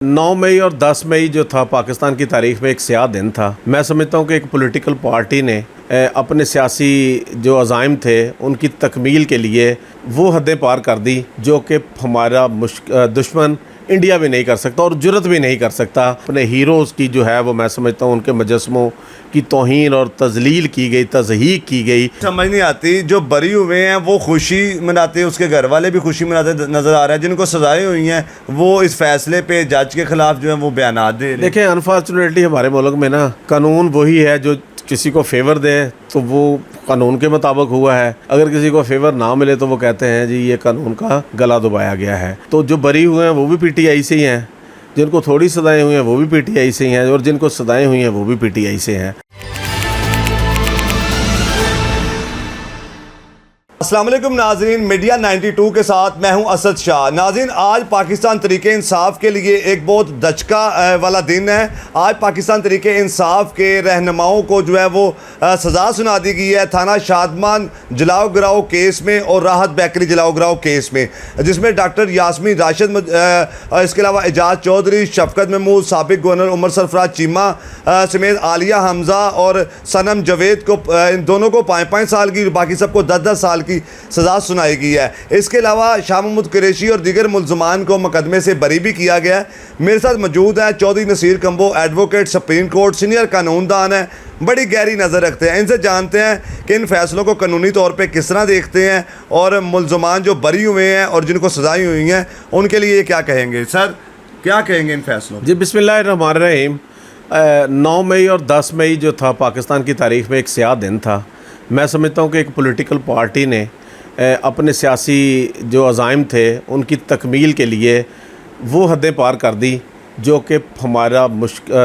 9 मई और 10 मई जो था पाकिस्तान की तारीख में एक स्याह दिन था। मैं समझता हूँ कि एक पॉलिटिकल पार्टी ने अपने सियासी जो अज़ाइम थे उनकी तकमील के लिए वो हदें पार कर दी जो कि हमारा दुश्मन इंडिया भी नहीं कर सकता और जुर्रत भी नहीं कर सकता। अपने हीरोज़ की जो है वो मैं समझता हूँ उनके मुजस्मों की तौहीन और तज़लील की गई, तज़हीक की गई। समझ नहीं आती, जो बरी हुए हैं वो खुशी मनाते हैं, उसके घर वाले भी खुशी मनाते नज़र आ रहे हैं, जिनको सजाएं हुई हैं वो इस फैसले पे जज के ख़िलाफ़ जो है वो बयानात दे रहे हैं। देखें, अनफॉर्चुनेटली हमारे मुल्क में ना कानून वही है जो किसी को फेवर दे तो वो कानून के मुताबिक हुआ है, अगर किसी को फेवर ना मिले तो वो कहते हैं जी ये कानून का गला दबाया गया है। तो जो बरी हुए हैं वो भी पीटीआई से ही हैं, जिनको थोड़ी सजाएं हुई हैं वो भी पीटीआई से ही हैं और जिनको सजाएं हुई हैं वो भी पीटीआई से हैं। अस्सलाम वालेकुम नाज़रीन, मीडिया 92 के साथ मैं हूं असद शाह। नाज़रीन, आज पाकिस्तान तरीके इंसाफ के लिए एक बहुत दचका वाला दिन है। आज पाकिस्तान तरीके इंसाफ के रहनुमाओं को जो है वो सज़ा सुना दी गई है थाना शादमान जलाओ गिराओ केस में और राहत बेकरी जलाओ गिराओ केस में, जिसमें डॉक्टर यास्मीन राशिद, इसके अलावा एजाज चौधरी, शफकत महमूद, साबिक गवर्नर उमर सरफराज चीमा समेत आलिया हमजा और सनम जावेद को, इन दोनों को 5-5 साल की, बाकी सबको 10-10 साल की सजा सुनाई गई है। इसके अलावा शाह महमूद कुरैशी और दीगर मुल्ज़मान को मुकदमे से बरी भी किया गया है। मेरे साथ मौजूद हैं Chaudhry Naseer Kamboh, advocate, supreme court senior कानूनदान है, बड़ी गहरी नज़र रखते हैं। इनसे जानते हैं कि इन फैसलों को कानूनी तौर पे किस तरह देखते हैं और मुल्ज़मान जो बरी हुए हैं और जिनको सजाएं हुई हैं उनके लिए ये क्या कहेंगे। सर, क्या कहेंगे इन फैसलों? जी, बिस्मिल्लाहिर्रहमानिर्रहीम। 9 मई और 10 मई जो था पाकिस्तान की तारीख में एक स्याह दिन था। मैं समझता हूँ कि एक पॉलिटिकल पार्टी ने अपने सियासी जो अज़ाइम थे उनकी तकमील के लिए वो हदें पार कर दी जो कि हमारा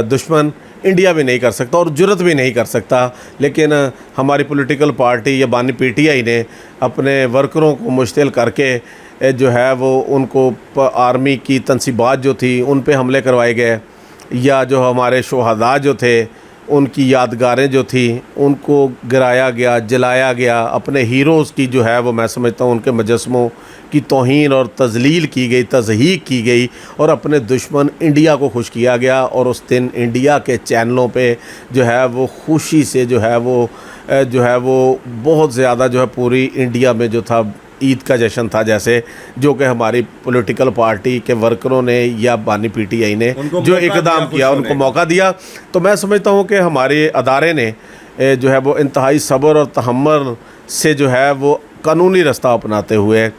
दुश्मन इंडिया भी नहीं कर सकता और जुर्रत भी नहीं कर सकता। लेकिन हमारी पॉलिटिकल पार्टी या बानी पीटीआई ने अपने वर्करों को मुश्तिल करके जो है वो उनको आर्मी की तनसीबात जो थी उन पे हमले करवाए गए, या जो हमारे शोहदा जो थे उनकी यादगारें जो थी उनको गिराया गया, जलाया गया। अपने हीरोज़ की जो है वो मैं समझता हूँ उनके मुजस्मों की तौहीन और तज़लील की गई, तज़हीक की गई और अपने दुश्मन इंडिया को खुश किया गया। और उस दिन इंडिया के चैनलों पे जो है वो खुशी से जो है वो बहुत ज़्यादा जो है पूरी इंडिया में जो था ईद का जश्न था, जैसे जो कि हमारी पॉलिटिकल पार्टी के वर्करों ने या बानी पीटीआई ने जो इक़दाम किया, उनको मौका दिया। तो मैं समझता हूँ कि हमारे अदारे ने जो है वो इंतहाई सब्र और तहम्मुल से जो है वो कानूनी रास्ता अपनाते हुए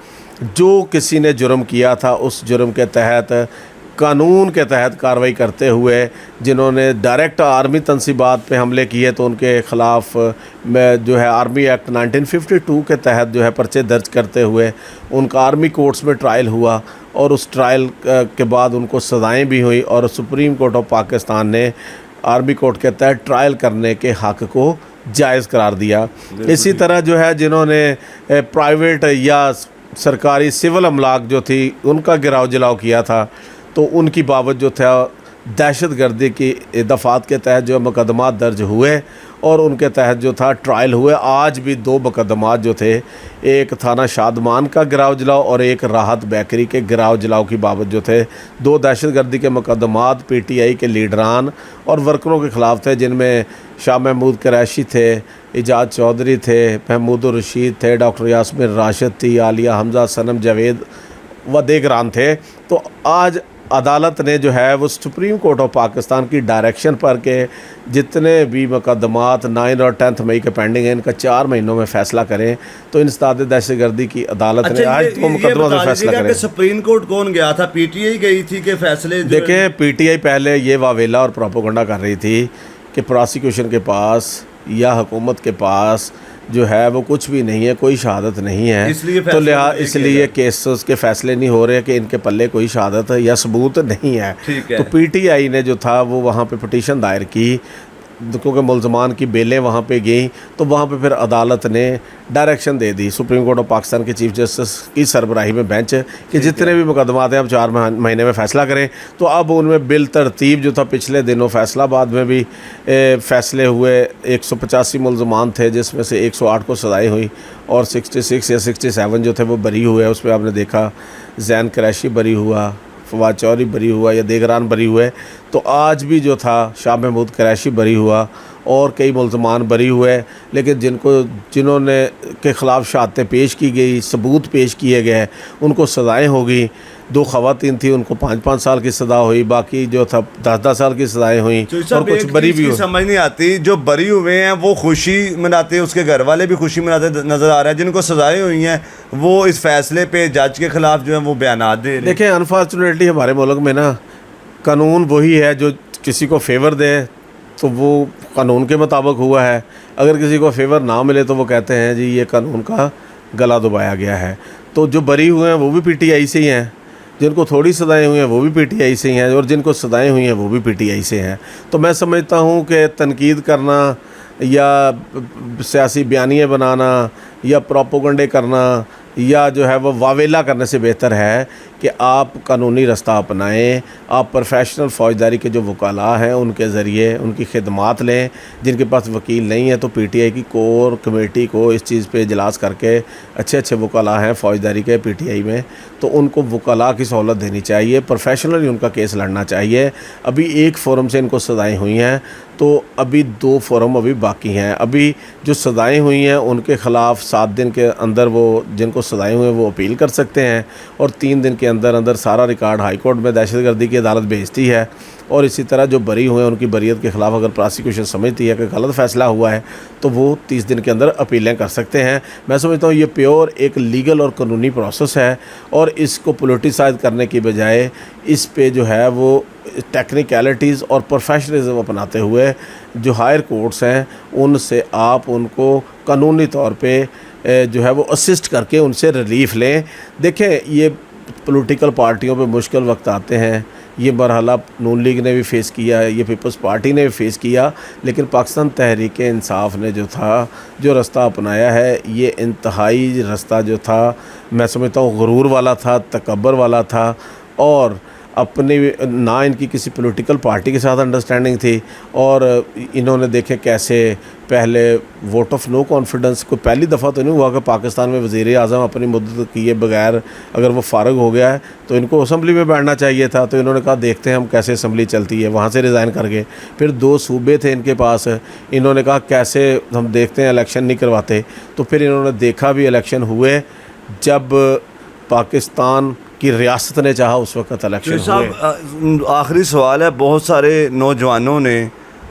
जो किसी ने जुर्म किया था उस जुर्म के तहत कानून के तहत कार्रवाई करते हुए, जिन्होंने डायरेक्ट आर्मी तनसीबात पे हमले किए तो उनके ख़िलाफ़ जो है आर्मी एक्ट 1952 के तहत जो है पर्चे दर्ज करते हुए उनका आर्मी कोर्ट्स में ट्रायल हुआ और उस ट्रायल के बाद उनको सज़ाएं भी हुई और सुप्रीम कोर्ट ऑफ पाकिस्तान ने आर्मी कोर्ट के तहत ट्रायल करने के हक़ को जायज़ करार दिया। इसी तरह जो है जिन्होंने प्राइवेट या सरकारी सिविल अमलाक जो थी उनका गिराव जलाव किया था तो उनकी बाबत जो था दहशत गर्दी की दफ़ात के तहत जो मुकदमात दर्ज हुए और उनके तहत जो था ट्रायल हुए। आज भी 2 मुकदमात जो थे, एक थाना शादमान का गिराव जलाव और एक राहत बेकरी के गिराव जलाव की बाबत जो थे 2 दहशत गर्दी के मुकदमात पीटीआई के लीडरान और वर्करों के ख़िलाफ़ थे, जिनमें शाह महमूद कुरैशी थे, एजाज चौधरी थे, महमूद रशीद थे, डॉक्टर यास्मीन राशिद थी, आलिया हमजा, सनम जावेद व दीगरान थे। तो आज अदालत ने जो है वो सुप्रीम कोर्ट ऑफ पाकिस्तान की डायरेक्शन पर के जितने भी मुकदमात 9 और 10 मई के पेंडिंग हैं इनका 4 महीनों में फ़ैसला करें। तो इंसदाद दहशतगर्दी की अदालत ने आज तो मुकदमा से फैसला करें। सुप्रीम कोर्ट कौन गया था? पीटीआई गई थी कि फैसले? देखें, पीटीआई पहले ये वावेला और प्रोपेगेंडा कर रही थी कि प्रोसिक्यूशन के पास या हुकूमत के पास जो है वो कुछ भी नहीं है, कोई शहादत नहीं है, इसलिए केसेस के फ़ैसले नहीं हो रहे कि इनके पल्ले कोई शहादत या सबूत नहीं है। तो पीटीआई ने जो था वो वहाँ पे पिटीशन दायर की क्योंकि मुल्ज़मान की बेलें वहाँ पे गई, तो वहाँ पे फिर अदालत ने direction they the supreme court of Pakistan के चीफ जस्टिस की सरबराही में बेंच कि जितने भी मुकदमात हैं अब 4 महीने में फ़ैसला करें। तो अब उनमें बिल तरतीब जो था पिछले दिनों फैसलाबाद में भी फ़ैसले हुए। 185 मुल्ज़मान थे जिसमें से 108 को सज़ाएं हुई और 66 या 67 जो थे वो बरी हुए। उस पर आपने देखा जैन कुरैशी बरी हुआ, फवाद चौधरी बरी हुआ या देगरान बरी हुए, तो आज भी जो था शाह महमूद कुरैशी बरी हुआ और कई मुल्ज़मान बरी हुए, लेकिन जिन्होंने के ख़िलाफ़ शहादतें पेश की गई, सबूत पेश किए गए, उनको सज़ाएँ होगी। 2 ख़वातीन थी, उनको 5-5 साल की सज़ा हुई, बाकी जो था 10-10 साल की सज़ाएँ हुई और कुछ बरी भी हुई। समझ नहीं आती, जो बरी हुए हैं वो खुशी मनाते हैं, उसके घर वाले भी खुशी मनाते नज़र आ रहा है, जिनको सज़ाएँ हुई हैं वो इस फैसले पे जज के ख़िलाफ़ जो है वो बयानात दे रहे हैं। देखें, अनफॉर्चुनेटली हमारे मुल्क में ना कानून वही है जो किसी को फेवर दे तो वो कानून के मुताबिक हुआ है, अगर किसी को फेवर ना मिले तो वो कहते हैं जी ये कानून का गला दबाया गया है। तो जो बरी हुए हैं वो भी पीटीआई से ही हैं, जिनको थोड़ी सज़ाएँ हुई हैं वो भी पीटीआई से ही हैं, और जिनको सज़ाएँ हुई हैं वो भी पीटीआई से हैं। तो मैं समझता हूँ कि तनकीद करना या सियासी बयानिए बनाना या प्रोपोगंडे करना या जो है वो वावेला करने से बेहतर है कि आप कानूनी रास्ता अपनाएं। आप प्रोफेशनल फ़ौजदारी के जो वकाला हैं उनके ज़रिए उनकी खिदमात लें। जिनके पास वकील नहीं है तो पीटीआई की कोर कमेटी को इस चीज़ पे इजलास करके, अच्छे अच्छे वकाला हैं फ़ौजदारी के पीटीआई में, तो उनको वकाला की सहूलत देनी चाहिए, प्रोफेशनली उनका केस लड़ना चाहिए। अभी एक फोरम से इनको सज़ाएँ हुई हैं, तो अभी 2 फोरम अभी बाकी हैं। अभी जो सज़ाएँ हुई हैं उनके ख़िलाफ़ 7 दिन के अंदर वो जिनको सज़ाएँ हुई हैं वो अपील कर सकते हैं, और 3 दिन के अंदर सारा रिकॉर्ड हाई कोर्ट में दहशतगर्दी की अदालत भेजती है। और इसी तरह जो बरी हुए हैं उनकी बरीयत के ख़िलाफ़ अगर प्रोसिक्यूशन समझती है कि गलत फ़ैसला हुआ है तो वो 30 दिन के अंदर अपीलें कर सकते हैं। मैं समझता हूँ ये प्योर एक लीगल और कानूनी प्रोसेस है, और इसको पोलिटिसाइज करने की बजाय इस पे जो है वो टेक्निकलिटीज़ और प्रोफेशनलिज्म अपनाते हुए जो हायर कोर्ट्स हैं उनसे आप उनको कानूनी तौर पे जो है वो असिस्ट करके उनसे रिलीफ़ लें। देखें, ये पॉलिटिकल पार्टियों पे मुश्किल वक्त आते हैं, ये मरहला नून लीग ने भी फ़ेस किया, ये पीपल्स पार्टी ने भी फ़ेस किया, लेकिन पाकिस्तान तहरीक इंसाफ ने जो रास्ता अपनाया है ये इंतहाई रास्ता जो था मैं समझता हूँ गुरूर वाला था, तकब्बर वाला था, और अपनी ना इनकी किसी पॉलिटिकल पार्टी के साथ अंडरस्टैंडिंग थी, और इन्होंने देखे कैसे पहले वोट ऑफ नो कॉन्फिडेंस को पहली दफ़ा तो नहीं हुआ कि पाकिस्तान में वज़ीर आज़म अपनी मुद्दत किए बगैर अगर वो फ़ारग हो गया है तो इनको असम्बली में बैठना चाहिए था। तो इन्होंने कहा देखते हैं हम कैसे असम्बली चलती है, वहाँ से रिज़ाइन कर गए। फिर 2 सूबे थे इनके पास, इन्होंने कहा कैसे हम देखते हैं इलेक्शन नहीं करवाते, तो फिर इन्होंने देखा भी इलेक्शन हुए, जब पाकिस्तान की रियासत ने चाहा उस वक्त इलेक्शन हुए। आखिरी सवाल है, बहुत सारे नौजवानों ने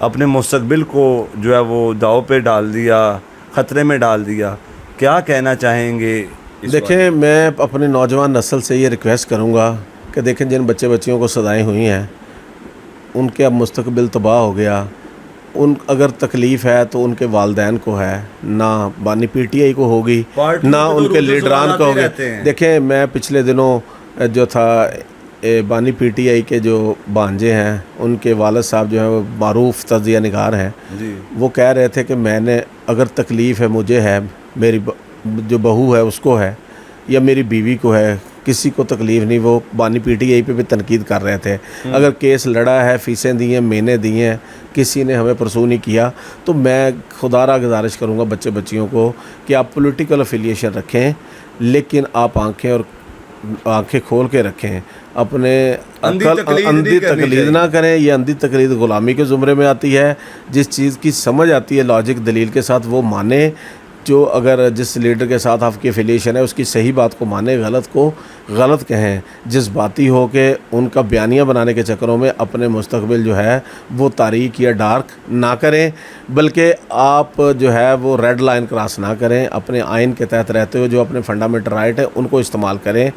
अपने मुस्तकबिल को जो है वो दाव पे डाल दिया, ख़तरे में डाल दिया, क्या कहना चाहेंगे? देखें, मैं अपनी नौजवान नस्ल से ये रिक्वेस्ट करूँगा कि देखें, जिन बच्चे बच्चियों को सज़ाएँ हुई हैं उनके अब मुस्तकबिल तबाह हो गया। अगर तकलीफ़ है तो उनके वालदैन को है, ना बानी पीटीआई को होगी, ना उनके लीडरान को होगी। देखें, मैं पिछले दिनों जो था बानी पीटीआई के जो भांजे हैं उनके वालिद साहब जो है वो मारूफ तजिया निगार हैं, वो कह रहे थे कि मैंने अगर तकलीफ़ है मुझे है, मेरी जो बहू है उसको है, या मेरी बीवी को है, किसी को तकलीफ़ नहीं। वो बानी पीटीआई पे भी तनकीद कर रहे थे। अगर केस लड़ा है, फ़ीसें दी हैं, महीने दिए हैं, किसी ने हमें परसू नहीं किया, तो मैं खुदारा गुजारिश करूँगा बच्चे बच्चियों को कि आप पॉलिटिकल अफिलिएशन रखें, लेकिन आप आंखें खोल के रखें, अपने अंधी तकलीद ना करें। ये अंधी तकलीद ग़ुलामी के ज़ुमरे में आती है। जिस चीज़ की समझ आती है लॉजिक दलील के साथ वो माने, जो अगर जिस लीडर के साथ आपकी एफिलिएशन है उसकी सही बात को माने, गलत को गलत कहें। जज्बाती हो के उनका बयानिया बनाने के चक्करों में अपने मुस्तकबिल जो है वो तारीक या डार्क ना करें, बल्कि आप जो है वो रेड लाइन क्रॉस ना करें। अपने आइन के तहत रहते हुए जो अपने फंडामेंटल राइट है उनको इस्तेमाल करें,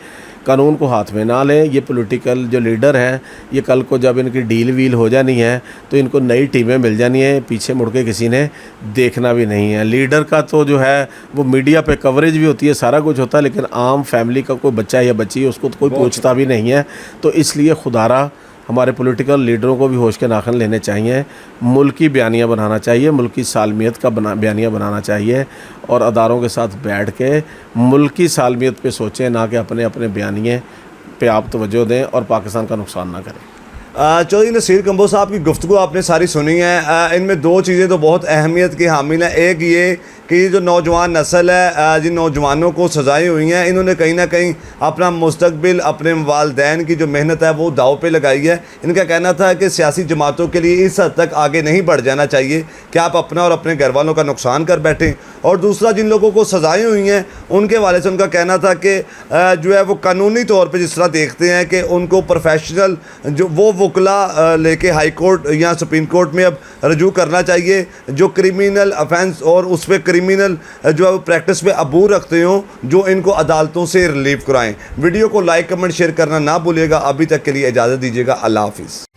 कानून को हाथ में ना लें। ये पॉलिटिकल जो लीडर हैं, ये कल को जब इनकी डील वील हो जानी है तो इनको नई टीमें मिल जानी है, पीछे मुड़ के किसी ने देखना भी नहीं है। लीडर का तो जो है वो मीडिया पे कवरेज भी होती है, सारा कुछ होता है, लेकिन आम फैमिली का कोई बच्चा या बच्ची है उसको तो कोई पूछता भी नहीं है। तो इसलिए खुदारा हमारे पॉलिटिकल लीडरों को भी होश के नाखन लेने चाहिए, मुल्की बयानियाँ बनाना चाहिए, मुल्की सालमियत का बयानियाँ बनाना चाहिए, और अदारों के साथ बैठ के मुल्की सालमियत पे सोचें, ना कि अपने अपने बयानिए पे आप तवज्जो दें और पाकिस्तान का नुकसान ना करें। चौधरी नसीर कंबो साहब की गुफ्तगू आपने सारी सुनी है। इनमें 2 चीज़ें तो बहुत अहमियत की हामिल हैं। एक ये کہ یہ جو نوجوان نسل ہے، جن نوجوانوں کو سزائیں ہوئی ہیں، انہوں نے کہیں نہ کہیں اپنا مستقبل، اپنے والدین کی جو محنت ہے وہ داؤ پہ لگائی ہے۔ ان کا کہنا تھا کہ سیاسی جماعتوں کے لیے اس حد تک آگے نہیں بڑھ جانا چاہیے کہ آپ اپنا اور اپنے گھر والوں کا نقصان کر بیٹھیں۔ اور دوسرا، جن لوگوں کو سزائیں ہوئی ہیں ان کے حوالے سے ان کا کہنا تھا کہ جو ہے وہ قانونی طور پہ جس طرح دیکھتے ہیں کہ ان کو پروفیشنل جو وہ وکلا لے کے ہائی کورٹ یا سپریم کورٹ میں اب رجوع کرنا چاہیے جو کریمنل افینس اور اس پہ کریمنل جو ہے وہ پریکٹس پہ عبور رکھتے ہوں، جو ان کو عدالتوں سے ریلیو کرائیں۔ ویڈیو کو لائک، کمنٹ، شیئر کرنا نہ بھولیے گا۔ ابھی تک کے لیے اجازت دیجیے گا۔ اللہ حافظ۔